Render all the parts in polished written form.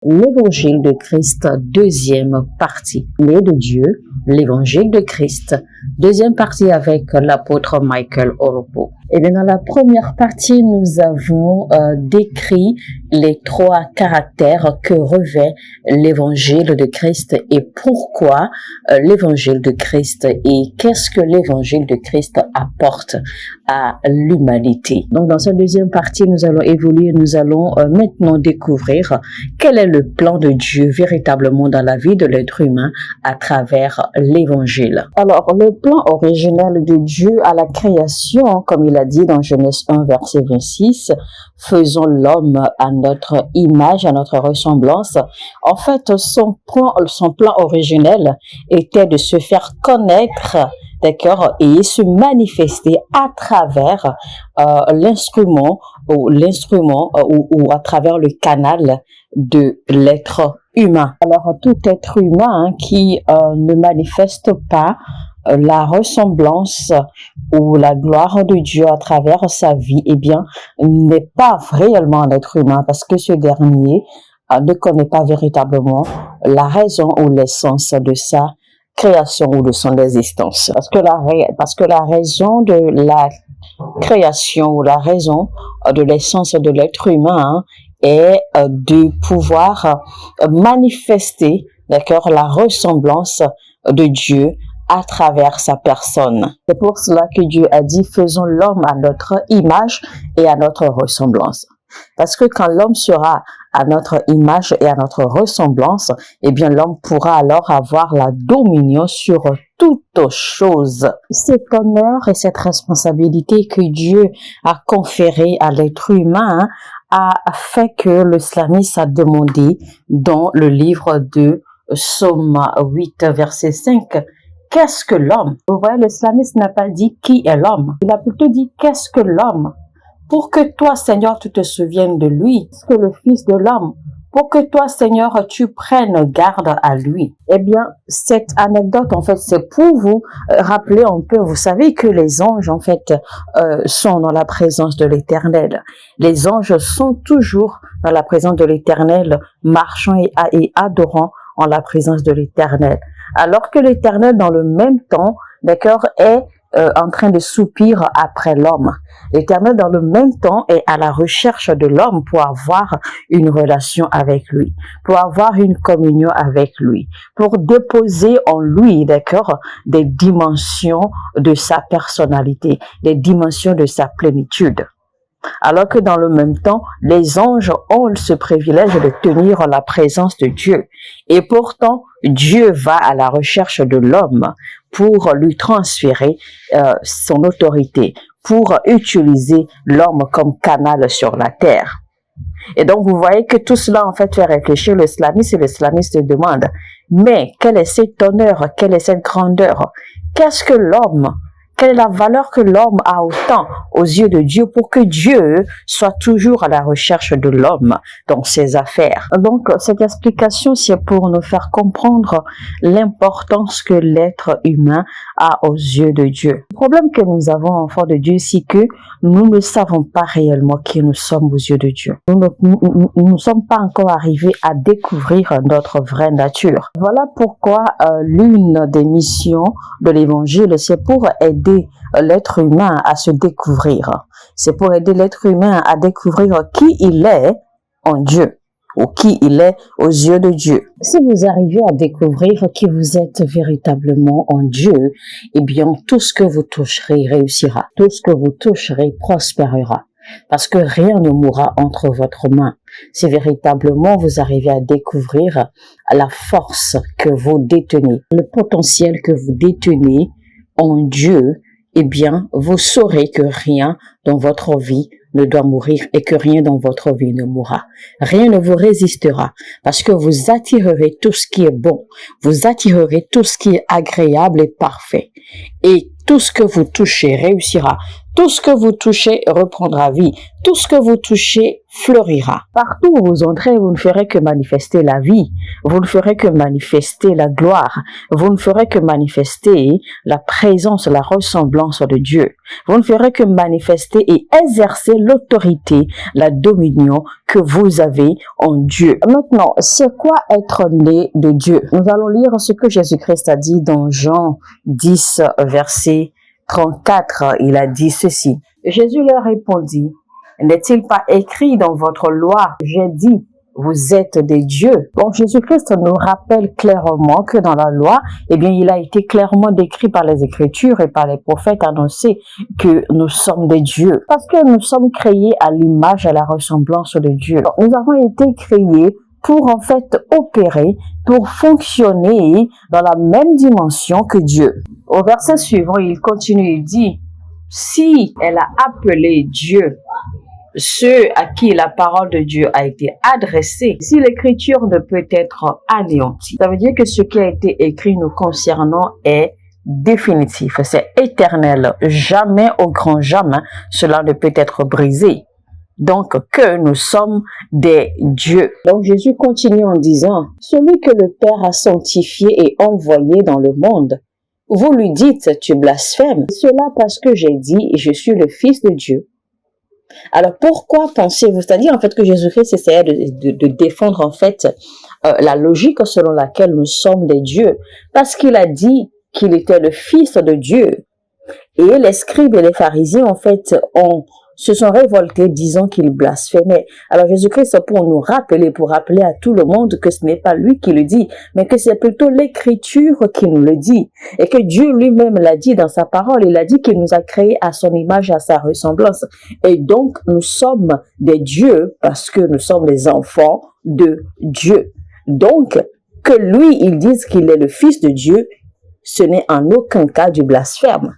L'évangile de Christ, deuxième partie. Né de Dieu, l'évangile de Christ, deuxième partie avec l'apôtre Michael Oropo. Et bien dans la première partie, nous avons décrit les trois caractères que revêt l'évangile de Christ et pourquoi l'évangile de Christ et qu'est-ce que l'évangile de Christ apporte à l'humanité. Donc dans cette deuxième partie, nous allons évoluer, nous allons maintenant découvrir quel est le plan de Dieu véritablement dans la vie de l'être humain à travers l'évangile. Alors le plan originel de Dieu à la création, comme il a dit dans Genèse 1 verset 26, faisons l'homme à notre image, à notre ressemblance. En fait, son plan originel était de se faire connaître, d'accord, et se manifester à travers l'instrument ou à travers le canal de l'être humain. Alors tout être humain qui ne manifeste pas la ressemblance ou la gloire de Dieu à travers sa vie, eh bien, n'est pas réellement un être humain parce que ce dernier ne connaît pas véritablement la raison ou l'essence de sa création ou de son existence. Parce que la raison de la création ou la raison de l'essence de l'être humain est de pouvoir manifester, d'accord, la ressemblance de Dieu à travers sa personne. C'est pour cela que Dieu a dit, faisons l'homme à notre image et à notre ressemblance. Parce que quand l'homme sera à notre image et à notre ressemblance, eh bien l'homme pourra alors avoir la dominion sur toute chose. Cet honneur et cette responsabilité que Dieu a conférée à l'être humain a fait que le psalmiste a demandé dans le livre de Psaume 8, verset 5, qu'est-ce que l'homme? Vous voyez, le psalmiste n'a pas dit qui est l'homme. Il a plutôt dit qu'est-ce que l'homme? Pour que toi, Seigneur, tu te souviennes de lui, qu'est-ce que le Fils de l'homme? Pour que toi, Seigneur, tu prennes garde à lui. Eh bien, cette anecdote, en fait, c'est pour vous rappeler un peu, vous savez que les anges, en fait, sont dans la présence de l'Éternel. Les anges sont toujours dans la présence de l'Éternel, marchant et adorant en la présence de l'Éternel. Alors que l'Éternel, dans le même temps, d'accord, est en train de soupir après l'homme. L'Éternel, dans le même temps, est à la recherche de l'homme pour avoir une relation avec lui, pour avoir une communion avec lui, pour déposer en lui, d'accord, des dimensions de sa personnalité, des dimensions de sa plénitude. Alors que dans le même temps, les anges ont ce privilège de tenir la présence de Dieu. Et pourtant, Dieu va à la recherche de l'homme pour lui transférer son autorité, pour utiliser l'homme comme canal sur la terre. Et donc, vous voyez que tout cela, en fait, fait réfléchir le slamiste et le slamiste se demande, mais quel est cet honneur, quelle est cette grandeur? Qu'est-ce que l'homme? Quelle est la valeur que l'homme a autant aux yeux de Dieu pour que Dieu soit toujours à la recherche de l'homme dans ses affaires? Donc, cette explication, c'est pour nous faire comprendre l'importance que l'être humain a aux yeux de Dieu. Le problème que nous avons, enfants de Dieu, c'est que nous ne savons pas réellement qui nous sommes aux yeux de Dieu. Nous ne sommes pas encore arrivés à découvrir notre vraie nature. Voilà pourquoi l'une des missions de l'Évangile, c'est pour aider l'être humain à se découvrir. C'est pour aider l'être humain à découvrir qui il est en Dieu ou qui il est aux yeux de Dieu. Si vous arrivez à découvrir qui vous êtes véritablement en Dieu, eh bien tout ce que vous toucherez réussira. Tout ce que vous toucherez prospérera. Parce que rien ne mourra entre votre main. Si véritablement vous arrivez à découvrir la force que vous détenez, le potentiel que vous détenez en Dieu, eh bien, vous saurez que rien dans votre vie ne doit mourir et que rien dans votre vie ne mourra. Rien ne vous résistera parce que vous attirerez tout ce qui est bon. Vous attirerez tout ce qui est agréable et parfait. Et tout ce que vous touchez réussira. Tout ce que vous touchez reprendra vie. Tout ce que vous touchez fleurira. Partout où vous entrez, vous ne ferez que manifester la vie. Vous ne ferez que manifester la gloire. Vous ne ferez que manifester la présence, la ressemblance de Dieu. Vous ne ferez que manifester et exercer l'autorité, la dominion que vous avez en Dieu. Maintenant, c'est quoi être né de Dieu? Nous allons lire ce que Jésus-Christ a dit dans Jean 10, verset 34, il a dit ceci. Jésus leur répondit, n'est-il pas écrit dans votre loi, j'ai dit, vous êtes des dieux. Donc Jésus-Christ nous rappelle clairement que dans la loi, eh bien, il a été clairement décrit par les Écritures et par les prophètes annoncé que nous sommes des dieux. Parce que nous sommes créés à l'image et à la ressemblance de Dieu. Donc, nous avons été créés pour en fait opérer, pour fonctionner dans la même dimension que Dieu. Au verset suivant, il continue, il dit, si elle a appelé Dieu ceux à qui la parole de Dieu a été adressée, si l'écriture ne peut être anéantie, ça veut dire que ce qui a été écrit nous concernant est définitif, c'est éternel, jamais au grand jamais, cela ne peut être brisé. Donc, que nous sommes des dieux. Donc, Jésus continue en disant, celui que le Père a sanctifié et envoyé dans le monde, vous lui dites, tu blasphèmes. Cela parce que j'ai dit, je suis le Fils de Dieu. Alors, pourquoi pensez-vous, c'est-à-dire en fait que Jésus-Christ essayait de défendre en fait la logique selon laquelle nous sommes des dieux, parce qu'il a dit qu'il était le Fils de Dieu. Et les scribes et les pharisiens en fait se sont révoltés disant qu'il blasphémait. Alors Jésus-Christ, pour nous rappeler, pour rappeler à tout le monde que ce n'est pas lui qui le dit, mais que c'est plutôt l'Écriture qui nous le dit. Et que Dieu lui-même l'a dit dans sa parole. Il a dit qu'il nous a créés à son image, à sa ressemblance. Et donc, nous sommes des dieux parce que nous sommes les enfants de Dieu. Donc, que lui, il dise qu'il est le Fils de Dieu, ce n'est en aucun cas du blasphème.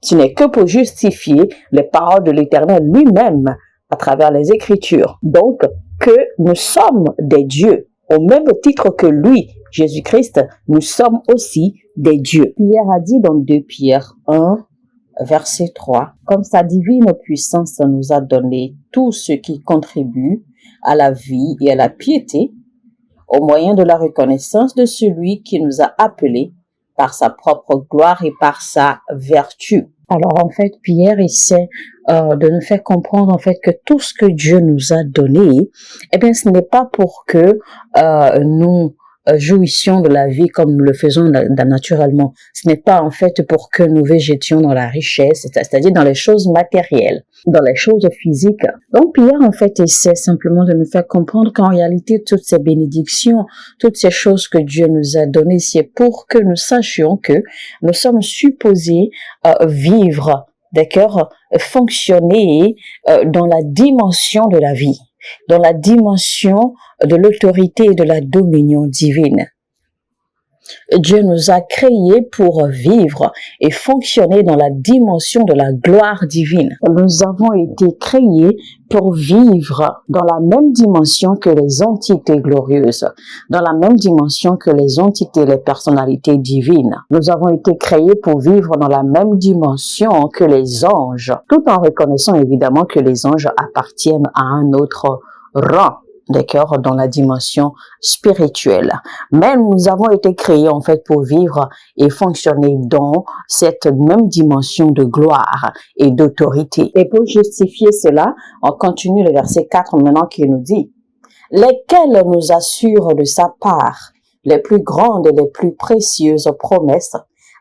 Ce n'est que pour justifier les paroles de l'Éternel lui-même à travers les Écritures. Donc, que nous sommes des dieux. Au même titre que lui, Jésus-Christ, nous sommes aussi des dieux. Pierre a dit dans 2 Pierre 1, verset 3, « Comme sa divine puissance nous a donné tout ce qui contribue à la vie et à la piété, au moyen de la reconnaissance de celui qui nous a appelés par sa propre gloire et par sa vertu. » Alors en fait, Pierre essaie de nous faire comprendre en fait que tout ce que Dieu nous a donné, eh bien ce n'est pas pour que nous jouissions de la vie comme le faisons naturellement. Ce n'est pas en fait pour que nous végétions dans la richesse, c'est-à-dire dans les choses matérielles, dans les choses physiques. Donc Pierre en fait essaie simplement de nous faire comprendre qu'en réalité toutes ces bénédictions, toutes ces choses que Dieu nous a données, c'est pour que nous sachions que nous sommes supposés vivre, d'accord, fonctionner dans la dimension de la vie, dans la dimension de l'autorité et de la dominion divine. Dieu nous a créés pour vivre et fonctionner dans la dimension de la gloire divine. Nous avons été créés pour vivre dans la même dimension que les entités glorieuses, dans la même dimension que les entités, les personnalités divines. Nous avons été créés pour vivre dans la même dimension que les anges, tout en reconnaissant évidemment que les anges appartiennent à un autre rang. D'accord, dans la dimension spirituelle. Mais nous avons été créés en fait pour vivre et fonctionner dans cette même dimension de gloire et d'autorité. Et pour justifier cela, on continue le verset 4 maintenant qui nous dit « Lesquels nous assurent de sa part les plus grandes et les plus précieuses promesses,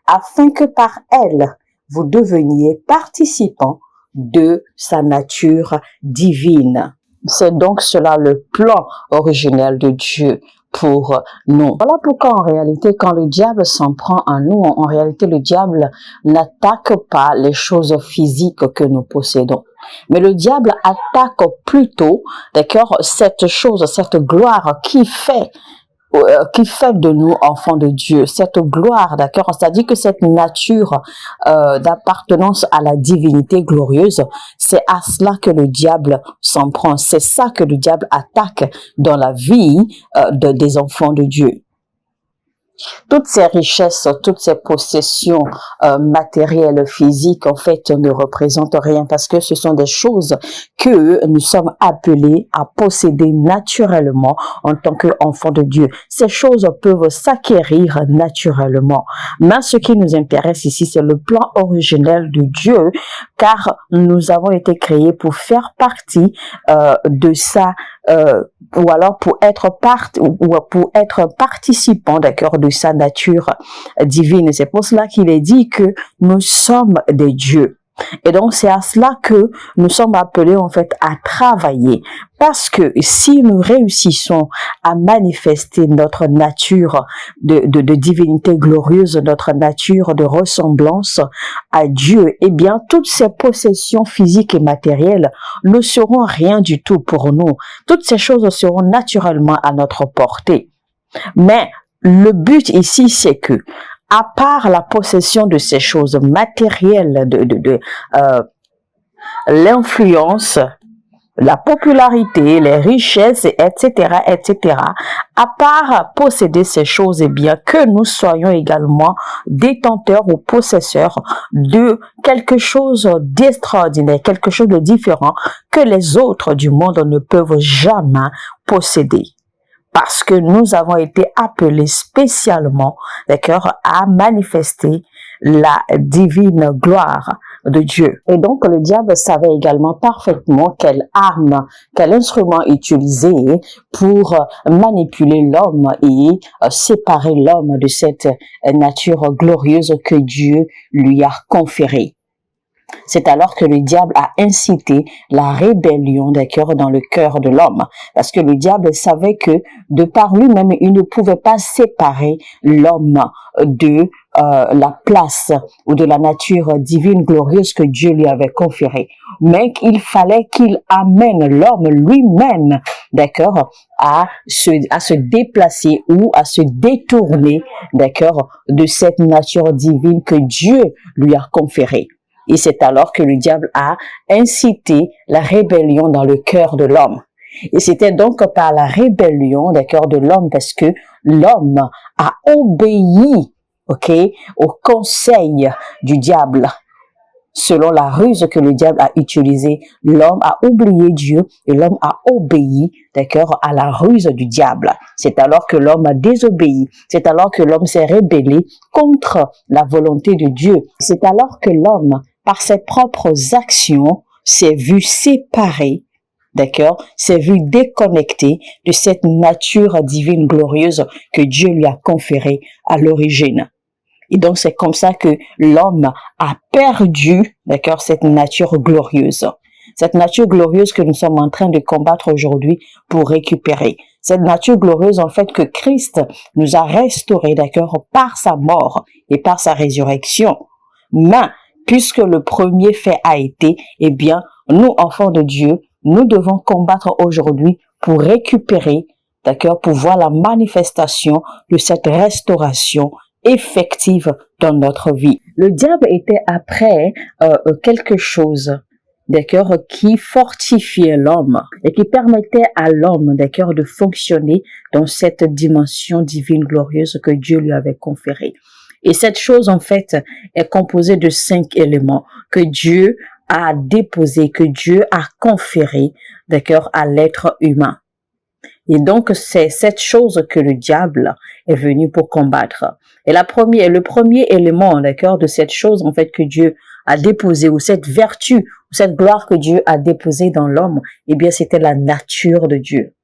afin que par elles vous deveniez participants de sa nature divine. » C'est donc cela le plan originel de Dieu pour nous. Voilà pourquoi en réalité, quand le diable s'en prend à nous, en réalité le diable n'attaque pas les choses physiques que nous possédons. Mais le diable attaque plutôt, d'accord, cette chose, cette gloire qui fait de nous enfants de Dieu, cette gloire, d'accord, c'est-à-dire que cette nature d'appartenance à la divinité glorieuse, c'est à cela que le diable s'en prend, c'est ça que le diable attaque dans la vie des enfants de Dieu. Toutes ces richesses, toutes ces possessions matérielles, physiques, en fait, ne représentent rien parce que ce sont des choses que nous sommes appelés à posséder naturellement en tant qu'enfants de Dieu. Ces choses peuvent s'acquérir naturellement. Mais ce qui nous intéresse ici, c'est le plan originel de Dieu, car nous avons été créés pour faire partie de ça, ou alors pour être participant, d'accord, de sa nature divine. C'est pour cela qu'il est dit que nous sommes des dieux. Et donc, c'est à cela que nous sommes appelés, en fait, à travailler. Parce que si nous réussissons à manifester notre nature de divinité glorieuse, notre nature de ressemblance à Dieu, eh bien, toutes ces possessions physiques et matérielles ne seront rien du tout pour nous. Toutes ces choses seront naturellement à notre portée. Mais le but ici, c'est que, à part la possession de ces choses matérielles, l'influence, la popularité, les richesses, etc., etc., à part posséder ces choses, eh bien, que nous soyons également détenteurs ou possesseurs de quelque chose d'extraordinaire, quelque chose de différent que les autres du monde ne peuvent jamais posséder. Parce que nous avons été appelés spécialement, d'accord, à manifester la divine gloire de Dieu. Et donc, le diable savait également parfaitement quelle arme, quel instrument utiliser pour manipuler l'homme et séparer l'homme de cette nature glorieuse que Dieu lui a conférée. C'est alors que le diable a incité la rébellion, d'accord, dans le cœur de l'homme. Parce que le diable savait que, de par lui-même, il ne pouvait pas séparer l'homme de la place ou de la nature divine glorieuse que Dieu lui avait conférée. Mais qu'il fallait qu'il amène l'homme lui-même, d'accord, à se déplacer ou à se détourner, d'accord, de cette nature divine que Dieu lui a conférée. Et c'est alors que le diable a incité la rébellion dans le cœur de l'homme. Et c'était donc par la rébellion du cœur de l'homme parce que l'homme a obéi, ok, au conseil du diable. Selon la ruse que le diable a utilisée, l'homme a oublié Dieu et l'homme a obéi, d'accord, à la ruse du diable. C'est alors que l'homme a désobéi. C'est alors que l'homme s'est rébellé contre la volonté de Dieu. C'est alors que l'homme, par ses propres actions, s'est vu séparé, d'accord, s'est vu déconnecté de cette nature divine glorieuse que Dieu lui a conférée à l'origine. Et donc, c'est comme ça que l'homme a perdu, d'accord, cette nature glorieuse. Cette nature glorieuse que nous sommes en train de combattre aujourd'hui pour récupérer. Cette nature glorieuse, en fait, que Christ nous a restaurée, d'accord, par sa mort et par sa résurrection. Mais, puisque le premier fait a été, eh bien, nous, enfants de Dieu, nous devons combattre aujourd'hui pour récupérer, d'accord, pour voir la manifestation de cette restauration effective dans notre vie. Le diable était après quelque chose, d'accord, qui fortifiait l'homme et qui permettait à l'homme, d'accord, de fonctionner dans cette dimension divine glorieuse que Dieu lui avait conférée. Et cette chose, en fait, est composée de 5 éléments que Dieu a déposés, que Dieu a conférés, d'accord, à l'être humain. Et donc, c'est cette chose que le diable est venu pour combattre. Et le premier élément, d'accord, de cette chose, en fait, que Dieu a déposé, ou cette vertu, ou cette gloire que Dieu a déposée dans l'homme, eh bien, c'était la nature de Dieu.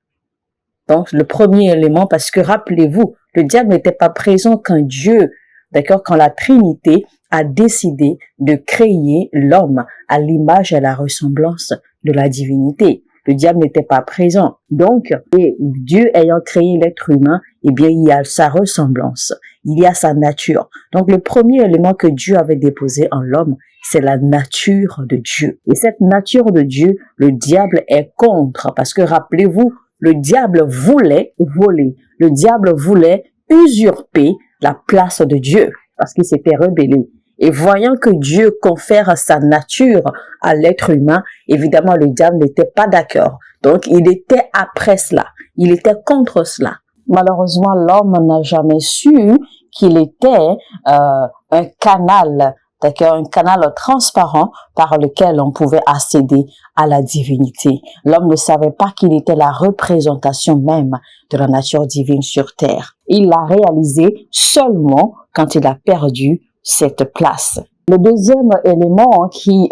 Donc, le premier élément, parce que rappelez-vous, le diable n'était pas présent quand Dieu, d'accord, quand la Trinité a décidé de créer l'homme à l'image et à la ressemblance de la divinité. Le diable n'était pas présent. Donc, et Dieu ayant créé l'être humain, eh bien, il y a sa ressemblance, il y a sa nature. Donc, le premier élément que Dieu avait déposé en l'homme, c'est la nature de Dieu. Et cette nature de Dieu, le diable est contre, parce que rappelez-vous, le diable voulait voler, le diable voulait usurper la place de Dieu, parce qu'il s'était rebellé. Et voyant que Dieu confère sa nature à l'être humain, évidemment, le diable n'était pas d'accord. Donc, il était après cela. Il était contre cela. Malheureusement, l'homme n'a jamais su qu'il était un canal, d'accord, un canal transparent par lequel on pouvait accéder à la divinité. L'homme ne savait pas qu'il était la représentation même de la nature divine sur terre. Il l'a réalisé seulement quand il a perdu cette place. Le deuxième élément qui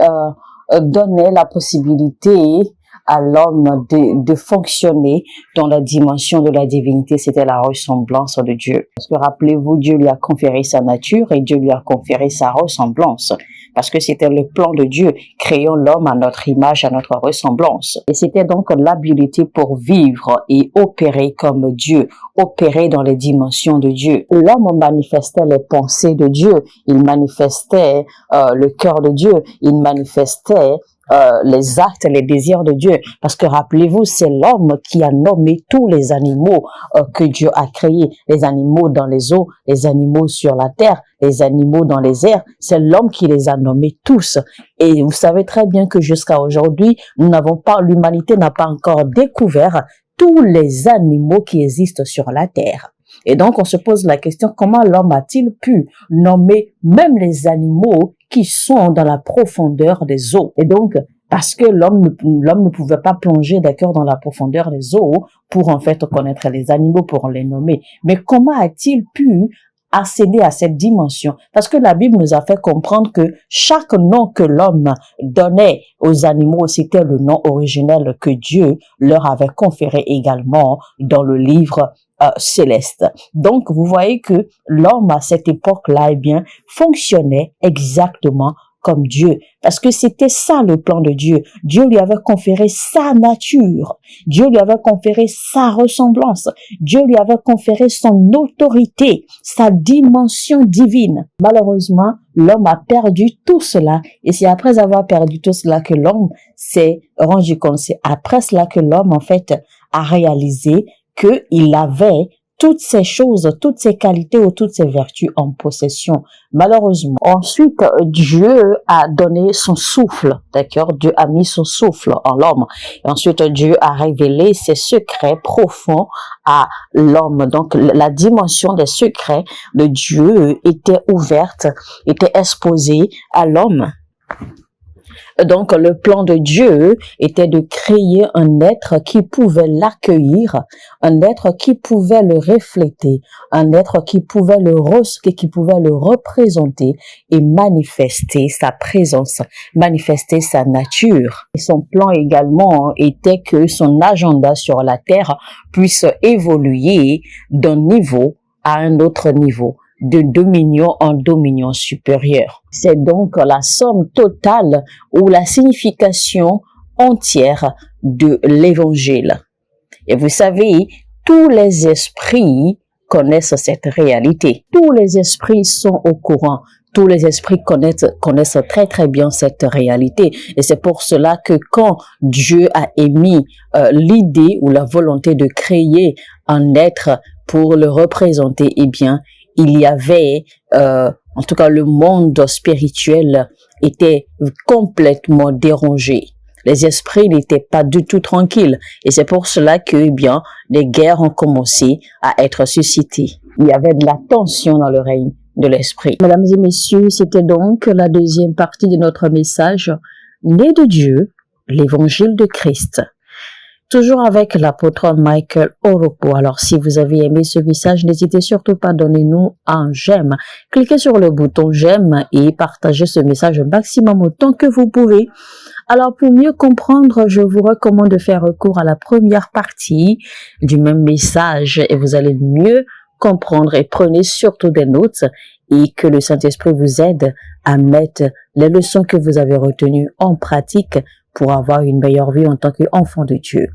donnait la possibilité à l'homme de fonctionner dans la dimension de la divinité, c'était la ressemblance de Dieu. Parce que rappelez-vous, Dieu lui a conféré sa nature et Dieu lui a conféré sa ressemblance. Parce que c'était le plan de Dieu, créons l'homme à notre image, à notre ressemblance. Et c'était donc l'habilité pour vivre et opérer comme Dieu, opérer dans les dimensions de Dieu. L'homme manifestait les pensées de Dieu, il manifestait le cœur de Dieu, il manifestait les actes, les désirs de Dieu. Parce que rappelez-vous, c'est l'homme qui a nommé tous les animaux que Dieu a créés. Les animaux dans les eaux, les animaux sur la terre, les animaux dans les airs. C'est l'homme qui les a nommés tous. Et vous savez très bien que jusqu'à aujourd'hui, l'humanité n'a pas encore découvert tous les animaux qui existent sur la terre. Et donc, on se pose la question, comment l'homme a-t-il pu nommer même les animaux qui sont dans la profondeur des eaux? Et donc, parce que l'homme ne pouvait pas plonger, d'accord, dans la profondeur des eaux pour en fait connaître les animaux, pour les nommer. Mais comment a-t-il pu accéder à cette dimension? Parce que la Bible nous a fait comprendre que chaque nom que l'homme donnait aux animaux, c'était le nom originel que Dieu leur avait conféré également dans le livre céleste. Donc, vous voyez que l'homme à cette époque-là, eh bien, fonctionnait exactement comme Dieu. Parce que c'était ça le plan de Dieu. Dieu lui avait conféré sa nature. Dieu lui avait conféré sa ressemblance. Dieu lui avait conféré son autorité, sa dimension divine. Malheureusement, l'homme a perdu tout cela. Et c'est après avoir perdu tout cela que l'homme s'est rendu compte. C'est après cela que l'homme, en fait, a réalisé qu'il avait toutes ces choses, toutes ces qualités ou toutes ces vertus en possession. Malheureusement. Ensuite, Dieu a donné son souffle, d'accord? Dieu a mis son souffle en l'homme. Et ensuite, Dieu a révélé ses secrets profonds à l'homme. Donc, la dimension des secrets de Dieu était ouverte, était exposée à l'homme. Donc, le plan de Dieu était de créer un être qui pouvait l'accueillir, un être qui pouvait le refléter, un être qui pouvait le représenter et manifester sa présence, manifester sa nature. Et son plan également était que son agenda sur la terre puisse évoluer d'un niveau à un autre niveau, de dominion en dominion supérieure. C'est donc la somme totale ou la signification entière de l'évangile. Et vous savez, tous les esprits connaissent cette réalité. Tous les esprits sont au courant. Tous les esprits connaissent très très bien cette réalité. Et c'est pour cela que quand Dieu a émis l'idée ou la volonté de créer un être pour le représenter, eh bien, il y avait, en tout cas le monde spirituel était complètement dérangé. Les esprits n'étaient pas du tout tranquilles. Et c'est pour cela que, eh bien, les guerres ont commencé à être suscitées. Il y avait de la tension dans le règne de l'esprit. Mesdames et messieurs, c'était donc la deuxième partie de notre message, Né de Dieu, l'évangile de Christ. Toujours avec l'apôtre Michael Oropo. Alors, si vous avez aimé ce message, n'hésitez surtout pas à donner nous un j'aime. Cliquez sur le bouton j'aime et partagez ce message au maximum autant que vous pouvez. Alors, pour mieux comprendre, je vous recommande de faire recours à la première partie du même message et vous allez mieux comprendre et prenez surtout des notes et que le Saint-Esprit vous aide à mettre les leçons que vous avez retenues en pratique pour avoir une meilleure vie en tant qu'enfant de Dieu.